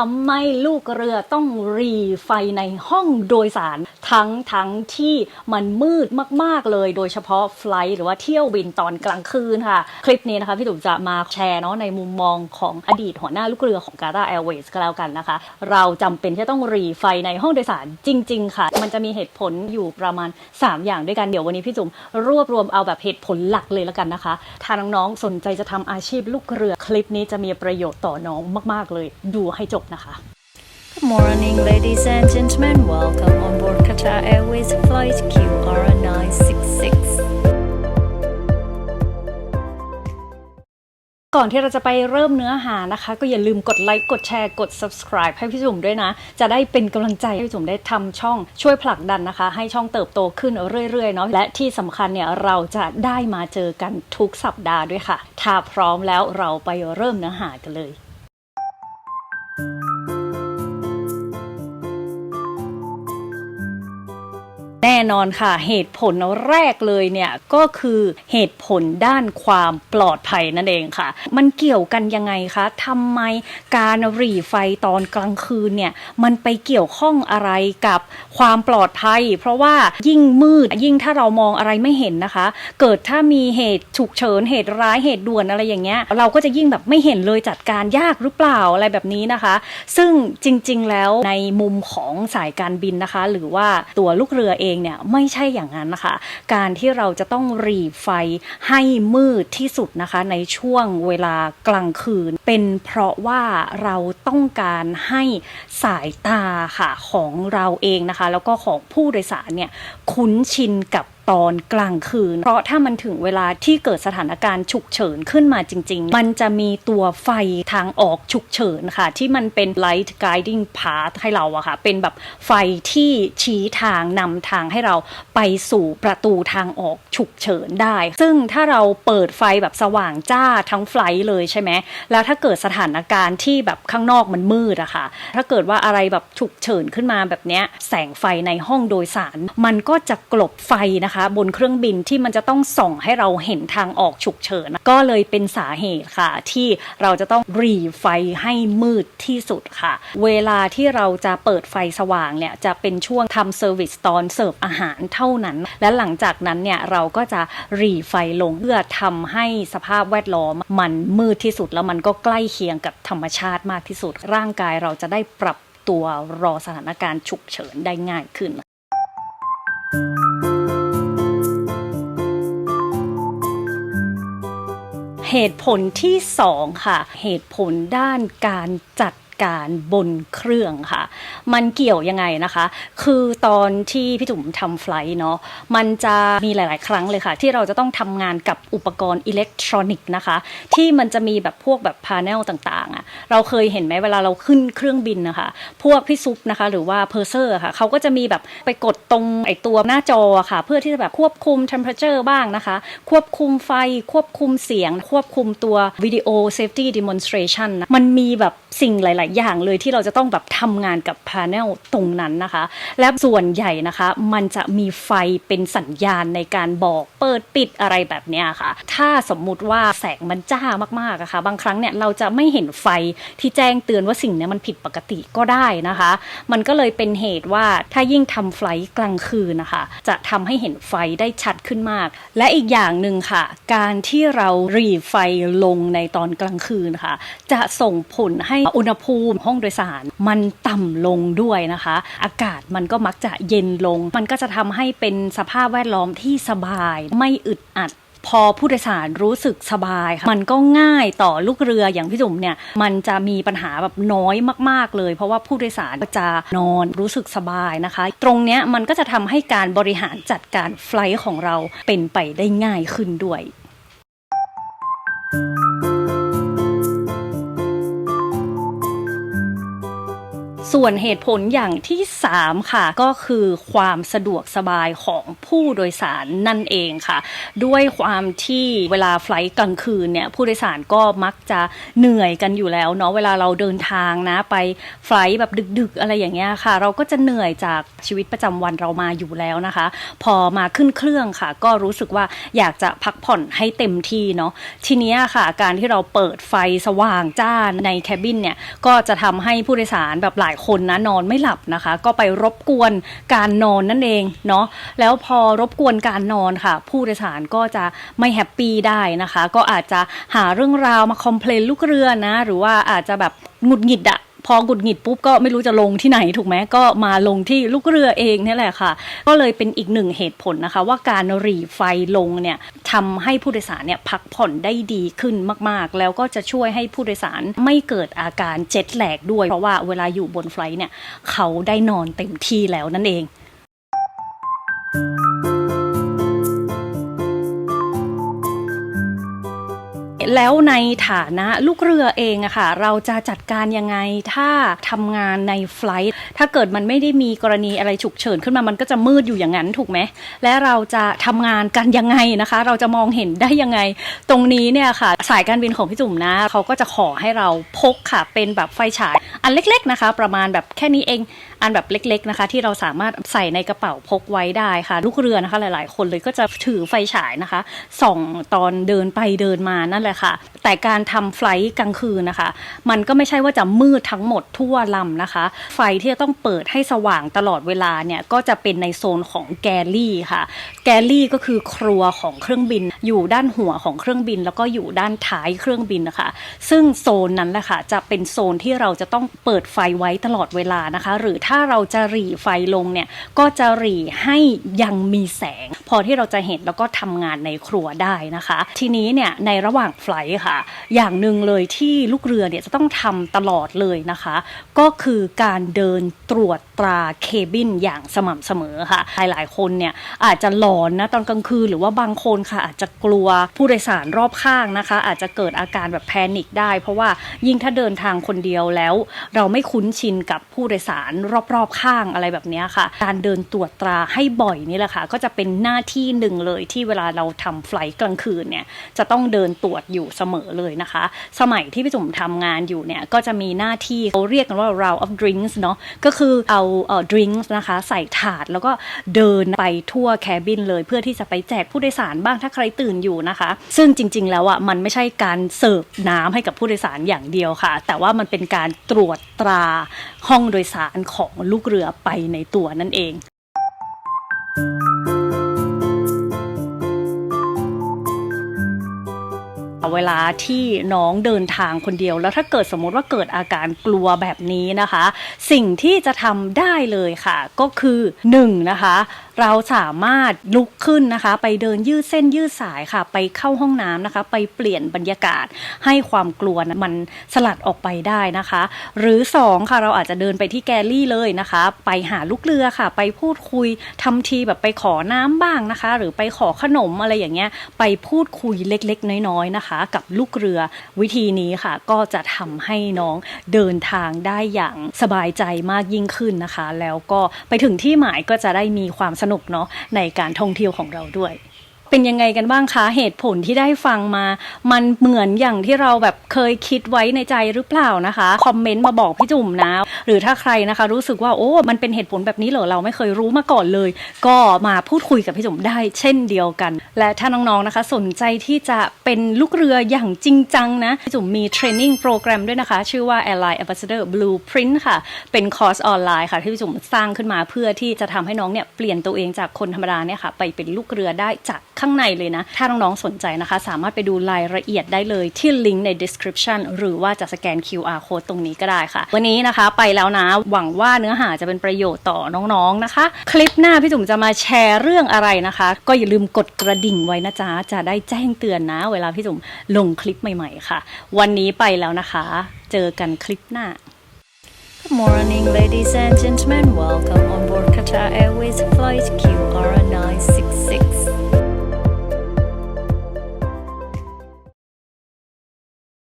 ำไมลูกเรือต้องรีไฟในห้องโดยสารทั้งที่มันมืดมากๆเลยโดยเฉพาะไฟล์หรือว่าเที่ยวบินตอนกลางคืนค่ะคลิปนี้นะคะพี่ตุ๋มจะมาแชร์เนาะในมุมมองของอดีตหัวหน้าลูกเรือของ Qatar Airways ก็แล้วกันนะคะเราจำเป็นที่ต้องรีไฟในห้องโดยสารจริงๆค่ะมันจะมีเหตุผลอยู่ประมาณ3อย่างด้วยกันเดี๋ยววันนี้พี่จุ๋มรวบรวมเอาแบบเหตุผลหลักเลยแล้วกันนะคะถ้าน้องๆสนใจจะทำอาชีพลูกเรือคลิปนี้จะมีประโยชน์ต่อน้องมากๆเลยดูให้จบนะคะ Good morning, ladies and gentlemen. Welcome on board Qatar Airways flight QR966. ก่อนที่เราจะไปเริ่มเนื้อหานะคะก็อย่าลืมกดไลค์กดแชร์กด subscribe ให้พี่จุ๋มด้วยนะจะได้เป็นกำลังใจให้พี่จุ๋มได้ทำช่องช่วยผลักดันนะคะให้ช่องเติบโตขึ้นเรื่อยๆเนาะและที่สำคัญเนี่ยเราจะได้มาเจอกันทุกสัปดาห์ด้วยค่ะถ้าพร้อมแล้วเราไปเริ่มเนื้อหากันเลยแน่นอนค่ะเหตุผลแรกเลยเนี่ยก็คือเหตุผลด้านความปลอดภัยนั่นเองค่ะมันเกี่ยวกันยังไงคะทำไมการหรี่ไฟตอนกลางคืนเนี่ยมันไปเกี่ยวข้องอะไรกับความปลอดภัยเพราะว่ายิ่งมืดยิ่งถ้าเรามองอะไรไม่เห็นนะคะเกิดถ้ามีเหตุฉุกเฉินเหตุร้ายเหตุด่วนอะไรอย่างเงี้ยเราก็จะยิ่งแบบไม่เห็นเลยจัดการยากหรือเปล่าอะไรแบบนี้นะคะซึ่งจริงๆแล้วในมุมของสายการบินนะคะหรือว่าตัวลูกเรือเองเนี่ยไม่ใช่อย่างนั้นนะคะการที่เราจะต้องหรี่ไฟให้มืดที่สุดนะคะในช่วงเวลากลางคืนเป็นเพราะว่าเราต้องการให้สายตาค่ะของเราเองนะคะแล้วก็ของผู้โดยสารเนี่ยคุ้นชินกับตอนกลางคืนเพราะถ้ามันถึงเวลาที่เกิดสถานการณ์ฉุกเฉินขึ้นมาจริงๆมันจะมีตัวไฟทางออกฉุกเฉินค่ะที่มันเป็น light guiding path ให้เราอะค่ะเป็นแบบไฟที่ชี้ทางนำทางให้เราไปสู่ประตูทางออกฉุกเฉินได้ซึ่งถ้าเราเปิดไฟแบบสว่างจ้าทั้งไฟล์เลยใช่ไหมแล้วถ้าเกิดสถานการณ์ที่แบบข้างนอกมันมืดอะค่ะถ้าเกิดว่าอะไรแบบฉุกเฉินขึ้นมาแบบเนี้ยแสงไฟในห้องโดยสารมันก็จะกลบไฟนะคะบนเครื่องบินที่มันจะต้องส่องให้เราเห็นทางออกฉุกเฉินก็เลยเป็นสาเหตุค่ะที่เราจะต้องหรี่ไฟให้มืดที่สุดค่ะเวลาที่เราจะเปิดไฟสว่างเนี่ยจะเป็นช่วงทำเซอร์วิสตอนเสิร์ฟอาหารเท่านั้นและหลังจากนั้นเนี่ยเราก็จะหรี่ไฟลงเพื่อทำให้สภาพแวดล้อมมันมืดที่สุดแล้วมันก็ใกล้เคียงกับธรรมชาติมากที่สุดร่างกายเราจะได้ปรับตัวรอสถานการณ์ฉุกเฉินได้ง่ายขึ้นเหตุผลที่2ค่ะเหตุผลด้านการจัดการบนเครื่องค่ะมันเกี่ยวยังไงนะคะคือตอนที่พี่จุ๋มทำไฟล์เนาะมันจะมีหลายๆครั้งเลยค่ะที่เราจะต้องทำงานกับอุปกรณ์อิเล็กทรอนิกส์นะคะที่มันจะมีแบบพวกแบบพาเนลต่างๆอ่ะเราเคยเห็นไหมเวลาเราขึ้นเครื่องบินนะคะพวกพี่ซุปนะคะหรือว่าเพอร์เซอร์ค่ะเขาก็จะมีแบบไปกดตรงไอตัวหน้าจอค่ะเพื่อที่จะแบบควบคุม temperature บ้างนะคะควบคุมไฟควบคุมเสียงควบคุมตัว video safety demonstration นะมันมีแบบสิ่งหลายอย่างเลยที่เราจะต้องแบบทำงานกับพาเนลตรงนั้นนะคะและส่วนใหญ่นะคะมันจะมีไฟเป็นสัญญาณในการบอกเปิดปิดอะไรแบบนี้ค่ะถ้าสมมุติว่าแสงมันจ้ามากๆอะค่ะบางครั้งเนี่ยเราจะไม่เห็นไฟที่แจ้งเตือนว่าสิ่งนี้มันผิดปกติก็ได้นะคะมันก็เลยเป็นเหตุว่าถ้ายิ่งทำไฟล์กลางคืนนะคะจะทำให้เห็นไฟได้ชัดขึ้นมากและอีกอย่างหนึ่งค่ะการที่เราหรี่ไฟลงในตอนกลางคืนค่ะจะส่งผลให้อุณหภูมิห้องโดยสารมันต่ำลงด้วยนะคะอากาศมันก็มักจะเย็นลงมันก็จะทำให้เป็นสภาพแวดล้อมที่สบายไม่อึดอัดพอผู้โดยสารรู้สึกสบายค่ะมันก็ง่ายต่อลูกเรืออย่างพี่จุ๋มเนี่ยมันจะมีปัญหาแบบน้อยมากๆเลยเพราะว่าผู้โดยสารก็จะนอนรู้สึกสบายนะคะตรงเนี้ยมันก็จะทำให้การบริหารจัดการไฟลท์ของเราเป็นไปได้ง่ายขึ้นด้วย ส่วนเหตุผลอย่างที่3ค่ะก็คือความสะดวกสบายของผู้โดยสารนั่นเองค่ะด้วยความที่เวลาไฟลท์กลางคืนเนี่ยผู้โดยสารก็มักจะเหนื่อยกันอยู่แล้วเนาะเวลาเราเดินทางนะไปไฟลท์แบบดึกๆอะไรอย่างเงี้ยค่ะเราก็จะเหนื่อยจากชีวิตประจำวันเรามาอยู่แล้วนะคะพอมาขึ้นเครื่องค่ะก็รู้สึกว่าอยากจะพักผ่อนให้เต็มที่เนาะทีนี้ค่ะการที่เราเปิดไฟสว่างจ้าในแคบินเนี่ยก็จะทำให้ผู้โดยสารแบบหลายคนนะนอนไม่หลับนะคะก็ไปรบกวนการนอนนั่นเองเนาะแล้วพอรบกวนการนอนค่ะผู้โดยสารก็จะไม่แฮปปี้ได้นะคะก็อาจจะหาเรื่องราวมาคอมเพลนลูกเรือนะหรือว่าอาจจะแบบหงุดหงิดอะพอหงุดหงิดปุ๊บก็ไม่รู้จะลงที่ไหนถูกไหมก็มาลงที่ลูกเรือเองนี่แหละค่ะก็เลยเป็นอีกหนึ่งเหตุผลนะคะว่าการหรี่ไฟลงเนี่ยทำให้ผู้โดยสารเนี่ยพักผ่อนได้ดีขึ้นมากๆแล้วก็จะช่วยให้ผู้โดยสารไม่เกิดอาการเจ็ตแลกด้วยเพราะว่าเวลาอยู่บนไฟลท์เนี่ยเขาได้นอนเต็มที่แล้วนั่นเองแล้วในฐานะลูกเรือเองอะค่ะเราจะจัดการยังไงถ้าทำงานในไฟลท์ถ้าเกิดมันไม่ได้มีกรณีอะไรฉุกเฉินขึ้นมามันก็จะมืดอยู่อย่างนั้นถูกไหมและเราจะทำงานกันยังไงนะคะเราจะมองเห็นได้ยังไงตรงนี้เนี่ยค่ะสายการบินของพี่จุ๋มนะเขาก็จะขอให้เราพกค่ะเป็นแบบไฟฉายอันเล็กๆนะคะประมาณแบบแค่นี้เองอันแบบเล็กๆนะคะที่เราสามารถใส่ในกระเป๋าพกไว้ได้ค่ะลูกเรือนะคะหลายๆคนเลยก็จะถือไฟฉายนะคะส่องตอนเดินไปเดินมานั่นแหละค่ะแต่การทำไฟลท์กลางคืนนะคะมันก็ไม่ใช่ว่าจะมืดทั้งหมดทั่วลำนะคะไฟที่จะต้องเปิดให้สว่างตลอดเวลาเนี่ยก็จะเป็นในโซนของแกลลี่ค่ะแกลลี่ก็คือครัวของเครื่องบินอยู่ด้านหัวของเครื่องบินแล้วก็อยู่ด้านท้ายเครื่องบินนะคะซึ่งโซนนั้นแหละค่ะจะเป็นโซนที่เราจะต้องเปิดไฟไว้ตลอดเวลานะคะหรือถ้าเราจะหรี่ไฟลงเนี่ยก็จะหรี่ให้ยังมีแสงพอที่เราจะเห็นแล้วก็ทำงานในครัวได้นะคะทีนี้เนี่ยในระหว่างไฟลท์ค่ะอย่างหนึ่งเลยที่ลูกเรือเนี่ยจะต้องทำตลอดเลยนะคะก็คือการเดินตรวจตราเคบินอย่างสม่ำเสมอค่ะหลายๆคนเนี่ยอาจจะหลอนนะตอนกลางคืนหรือว่าบางคนค่ะอาจจะกลัวผู้โดยสารรอบข้างนะคะอาจจะเกิดอาการแบบแพนิคได้เพราะว่ายิ่งถ้าเดินทางคนเดียวแล้วเราไม่คุ้นชินกับผู้โดยสารรอบๆข้างอะไรแบบนี้ค่ะการเดินตรวจตราให้บ่อยนี่แหละค่ะก็จะเป็นหน้าที่หนึ่งเลยที่เวลาเราทำไฟลท์กลางคืนเนี่ยจะต้องเดินตรวจอยู่เสมอเลยนะคะสมัยที่พี่จุ๋มทำงานอยู่เนี่ยก็จะมีหน้าที่เขาเรียกกันว่า round of drinks เนาะก็คือเอาdrinks นะคะใส่ถาดแล้วก็เดินไปทั่วแคบินเลยเพื่อที่จะไปแจกผู้โดยสารบ้างถ้าใครตื่นอยู่นะคะซึ่งจริงๆแล้วอ่ะมันไม่ใช่การเสิร์ฟน้ำให้กับผู้โดยสารอย่างเดียวค่ะแต่ว่ามันเป็นการตรวจตราห้องโดยสารของลูกเรือไปในตัวนั่นเองเวลาที่น้องเดินทางคนเดียวแล้วถ้าเกิดสมมติว่าเกิดอาการกลัวแบบนี้นะคะสิ่งที่จะทำได้เลยค่ะก็คือ1นะคะเราสามารถลุกขึ้นนะคะไปเดินยืดเส้นยืดสายค่ะไปเข้าห้องน้ำนะคะไปเปลี่ยนบรรยากาศให้ความกลัวมันสลัดออกไปได้นะคะหรือ2ค่ะเราอาจจะเดินไปที่แกลลี่เลยนะคะไปหาลูกเรือค่ะไปพูดคุยทำทีแบบไปขอน้ำบ้างนะคะหรือไปขอขนมอะไรอย่างเงี้ยไปพูดคุยเล็กๆน้อยๆนะคะกับลูกเรือวิธีนี้ค่ะก็จะทำให้น้องเดินทางได้อย่างสบายใจมากยิ่งขึ้นนะคะแล้วก็ไปถึงที่หมายก็จะได้มีความสนุกเนาะในการท่องเที่ยวของเราด้วยเป็นยังไงกันบ้างคะเหตุผลที่ได้ฟังมามันเหมือนอย่างที่เราแบบเคยคิดไว้ในใจหรือเปล่านะคะคอมเมนต์มาบอกพี่จุ๋มนะหรือถ้าใครนะคะรู้สึกว่าโอ้มันเป็นเหตุผลแบบนี้เหรอเราไม่เคยรู้มาก่อนเลยก็มาพูดคุยกับพี่จุ๋มได้เช่นเดียวกันและถ้าน้องๆนะคะสนใจที่จะเป็นลูกเรืออย่างจริงจังนะพี่จุ๋มมีเทรนนิ่งโปรแกรมด้วยนะคะชื่อว่า Airline Ambassador Blueprint ค่ะเป็นคอร์สออนไลน์ค่ะที่พี่จุ๋มสร้างขึ้นมาเพื่อที่จะทำให้น้องเนี่ยเปลี่ยนตัวเองจากคนธรรมดาเนี่ยค่ะไปเป็นลูกเรือได้จากข้างในเลยนะถ้าน้องๆสนใจนะคะสามารถไปดูรายละเอียดได้เลยที่ลิงก์ใน description หรือว่าจะสแกน QR code ตรงนี้ก็ได้ค่ะวันนี้นะคะไปแล้วนะหวังว่าเนื้อหาจะเป็นประโยชน์ต่อน้องๆนะคะคลิปหน้าพี่จุ๋มจะมาแชร์เรื่องอะไรนะคะก็อย่าลืมกดกระดิ่งไว้นะจ๊ะจะได้แจ้งเตือนนะเวลาพี่จุ๋มลงคลิปใหม่ๆค่ะวันนี้ไปแล้วนะคะเจอกันคลิปหน้าGood morning, ladies and gentlemen. Welcome on board Qatar Airways Flight Q